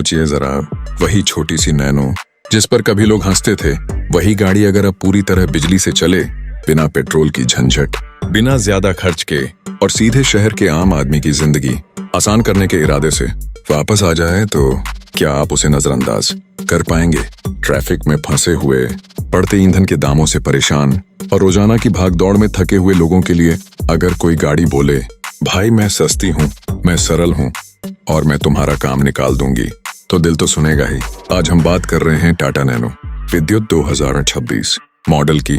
सोचिए जरा, वही छोटी सी नैनो जिस पर कभी लोग हंसते थे, वही गाड़ी अगर अब पूरी तरह बिजली से चले, बिना पेट्रोल की झंझट, बिना ज्यादा खर्च के, और सीधे शहर के आम आदमी की जिंदगी आसान करने के इरादे से वापस आ जाए, तो क्या आप उसे नजरअंदाज कर पाएंगे? ट्रैफिक में फंसे हुए, बढ़ते ईंधन के दामों से परेशान और रोजाना की भागदौड़ में थके हुए लोगों के लिए अगर कोई गाड़ी बोले, भाई मैं सस्ती हूँ, मैं सरल हूँ और मैं तुम्हारा काम निकाल दूंगी, तो दिल तो सुनेगा ही। आज हम बात कर रहे हैं टाटा नैनो विद्युत 2026 मॉडल की।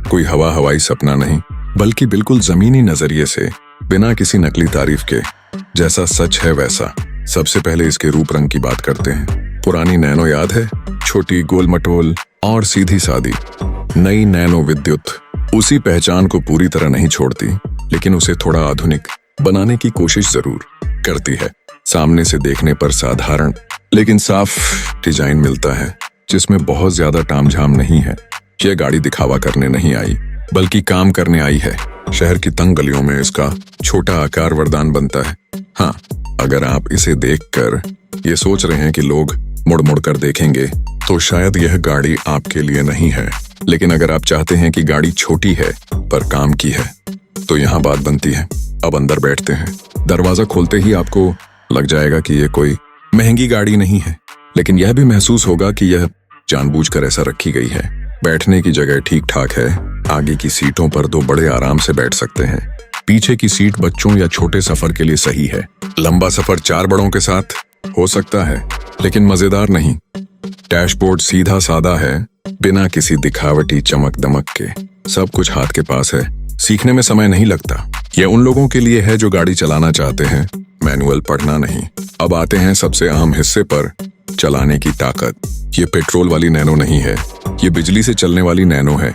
कोई हवाई सपना नहीं, बल्कि बिल्कुल जमीनी नजरिए से, बिना किसी नकली तारीफ के, जैसा सच है वैसा। सबसे पहले इसके रूप रंग की बात करते हैं। पुरानी नैनो याद है? छोटी, गोल मटोल और सीधी सादी। नई नैनो विद्युत उसी पहचान को पूरी तरह नहीं छोड़ती, लेकिन उसे थोड़ा आधुनिक बनाने की कोशिश जरूर करती है। सामने से देखने पर साधारण लेकिन साफ डिजाइन मिलता है, जिसमें बहुत ज्यादा तामझाम नहीं है। यह गाड़ी दिखावा करने नहीं आई, बल्कि काम करने आई है। शहर की तंग गलियों में इसका छोटा आकार वरदान बनता है। हाँ, अगर आप इसे देखकर ये सोच रहे हैं कि लोग मुड़ मुड़ कर देखेंगे, तो शायद यह गाड़ी आपके लिए नहीं है। लेकिन अगर आप चाहते हैं कि गाड़ी छोटी है पर काम की है, तो यहाँ बात बनती है। अब अंदर बैठते हैं। दरवाजा खोलते ही आपको लग जाएगा कि यह कोई महंगी गाड़ी नहीं है, लेकिन यह भी महसूस होगा कि यह जानबूझकर ऐसा रखी गई है। बैठने की जगह ठीक ठाक है। आगे की सीटों पर दो बड़े आराम से बैठ सकते हैं। पीछे की सीट बच्चों या छोटे सफर के लिए सही है। लंबा सफर 4 बड़ों के साथ हो सकता है, लेकिन मजेदार नहीं। डैशबोर्ड सीधा सादा है, बिना किसी दिखावटी चमक दमक के। सब कुछ हाथ के पास है। सीखने में समय नहीं लगता। यह उन लोगों के लिए है जो गाड़ी चलाना चाहते हैं, मैनुअल पढ़ना नहीं। अब आते हैं सबसे अहम हिस्से पर, चलाने की ताकत। ये पेट्रोल वाली नैनो नहीं है, ये बिजली से चलने वाली नैनो है।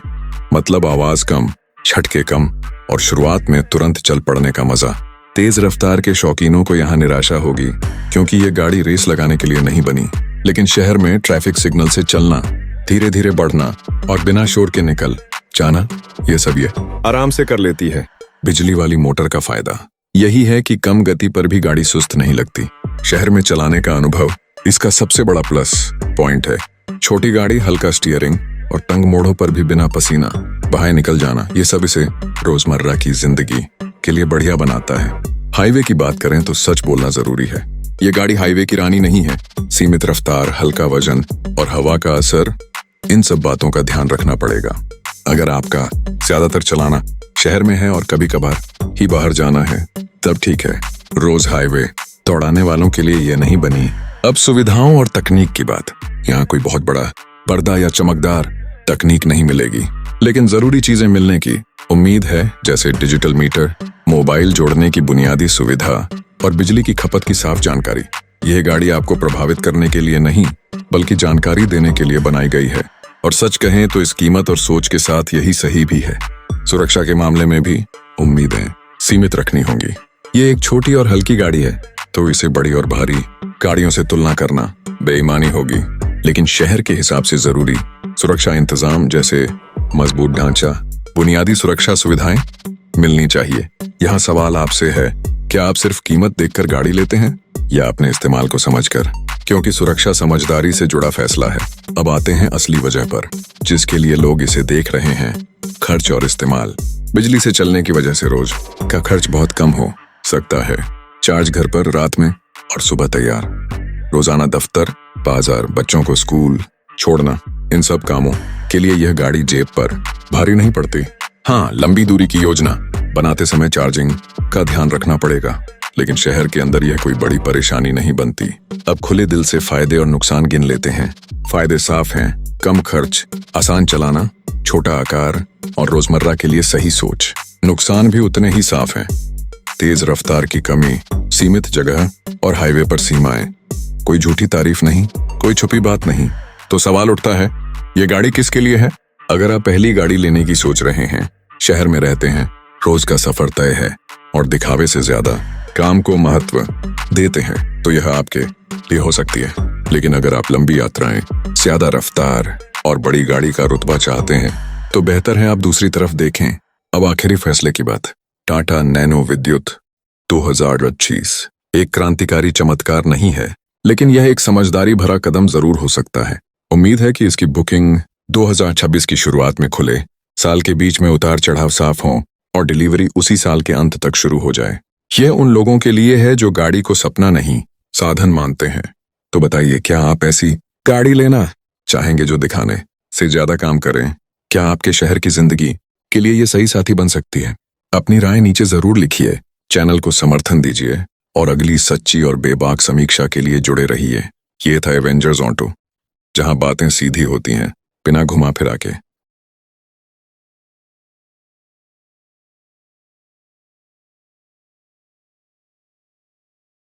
मतलब आवाज कम, झटके कम और शुरुआत में तुरंत चल पड़ने का मजा। तेज रफ्तार के शौकीनों को यहाँ निराशा होगी, क्योंकि ये गाड़ी रेस लगाने के लिए नहीं बनी। लेकिन शहर में ट्रैफिक सिग्नल से चलना, धीरे धीरे बढ़ना और बिना शोर के निकल जाना, ये सब ये आराम से कर लेती है। बिजली वाली मोटर का फायदा यही है कि कम गति पर भी गाड़ी सुस्त नहीं लगती। शहर में चलाने का अनुभव इसका सबसे बड़ा प्लस पॉइंट है। छोटी गाड़ी, हल्का स्टीयरिंग और तंग मोड़ों पर भी बिना पसीना बहाए निकल जाना, ये सब इसे रोजमर्रा की जिंदगी के लिए बढ़िया बनाता है। हाईवे की बात करें तो सच बोलना जरूरी है। ये गाड़ी हाईवे की रानी नहीं है। सीमित रफ्तार, हल्का वजन और हवा का असर, इन सब बातों का ध्यान रखना पड़ेगा। अगर आपका ज्यादातर चलाना शहर में है और कभी कभार ही बाहर जाना है, तब ठीक है। रोज हाईवे दौड़ाने वालों के लिए यह नहीं बनी। अब सुविधाओं और तकनीक की बात। यहाँ कोई बहुत बड़ा पर्दा या चमकदार तकनीक नहीं मिलेगी, लेकिन जरूरी चीजें मिलने की उम्मीद है, जैसे डिजिटल मीटर, मोबाइल जोड़ने की बुनियादी सुविधा और बिजली की खपत की साफ जानकारी। यह गाड़ी आपको प्रभावित करने के लिए नहीं, बल्कि जानकारी देने के लिए बनाई गई है। और सच कहें तो इस कीमत और सोच के साथ यही सही भी है। सुरक्षा के मामले में भी उम्मीदें सीमित रखनी होंगी। ये एक छोटी और हल्की गाड़ी है, तो इसे बड़ी और भारी गाड़ियों से तुलना करना बेईमानी होगी। लेकिन शहर के हिसाब से जरूरी सुरक्षा इंतजाम, जैसे मजबूत ढांचा, बुनियादी सुरक्षा सुविधाएं मिलनी चाहिए। यहाँ सवाल आपसे है, क्या आप सिर्फ कीमत देखकर गाड़ी लेते हैं या अपने इस्तेमाल को समझकर? क्योंकि सुरक्षा समझदारी से जुड़ा फैसला है। अब आते हैं असली वजह पर, जिसके लिए लोग इसे देख रहे हैं, खर्च और इस्तेमाल। बिजली से चलने की वजह से रोज का खर्च बहुत कम हो सकता है। चार्ज घर पर, रात में और सुबह तैयार। रोजाना दफ्तर, बाजार, बच्चों को स्कूल छोड़ना, इन सब कामों के लिए यह गाड़ी जेब पर भारी नहीं पड़ती। हाँ, लंबी दूरी की योजना बनाते समय चार्जिंग का ध्यान रखना पड़ेगा, लेकिन शहर के अंदर यह कोई बड़ी परेशानी नहीं बनती। अब खुले दिल से फायदे और नुकसान गिन लेते हैं। फायदे साफ हैं, कम खर्च, आसान चलाना, छोटा आकार और रोजमर्रा के लिए सही सोच। नुकसान भी उतने ही साफ हैं, तेज रफ्तार की कमी, सीमित जगह और हाईवे पर सीमाएं। कोई झूठी तारीफ नहीं, कोई छुपी बात नहीं। तो सवाल उठता है, ये गाड़ी किसके लिए है? अगर आप पहली गाड़ी लेने की सोच रहे हैं, शहर में रहते हैं, रोज का सफर तय है और दिखावे से ज्यादा काम को महत्व देते हैं, तो यह आपके लिए हो सकती है। लेकिन अगर आप लंबी यात्राएं, ज्यादा रफ्तार और बड़ी गाड़ी का रुतबा चाहते हैं, तो बेहतर है आप दूसरी तरफ देखें। अब आखिरी फैसले की बात। टाटा नैनो विद्युत 2025 एक क्रांतिकारी चमत्कार नहीं है, लेकिन यह एक समझदारी भरा कदम जरूर हो सकता है। उम्मीद है कि इसकी बुकिंग 2026 की शुरुआत में खुले, साल के बीच में उतार चढ़ाव साफ हों और डिलीवरी उसी साल के अंत तक शुरू हो जाए। यह उन लोगों के लिए है जो गाड़ी को सपना नहीं, साधन मानते हैं। तो बताइए, क्या आप ऐसी गाड़ी लेना चाहेंगे जो दिखाने से ज्यादा काम करें? क्या आपके शहर की जिंदगी के लिए ये सही साथी बन सकती है? अपनी राय नीचे जरूर लिखिए, चैनल को समर्थन दीजिए और अगली सच्ची और बेबाक समीक्षा के लिए जुड़े रहिए। ये था एवेंजर्स ऑटो, जहां बातें सीधी होती हैं बिना घुमा फिरा के।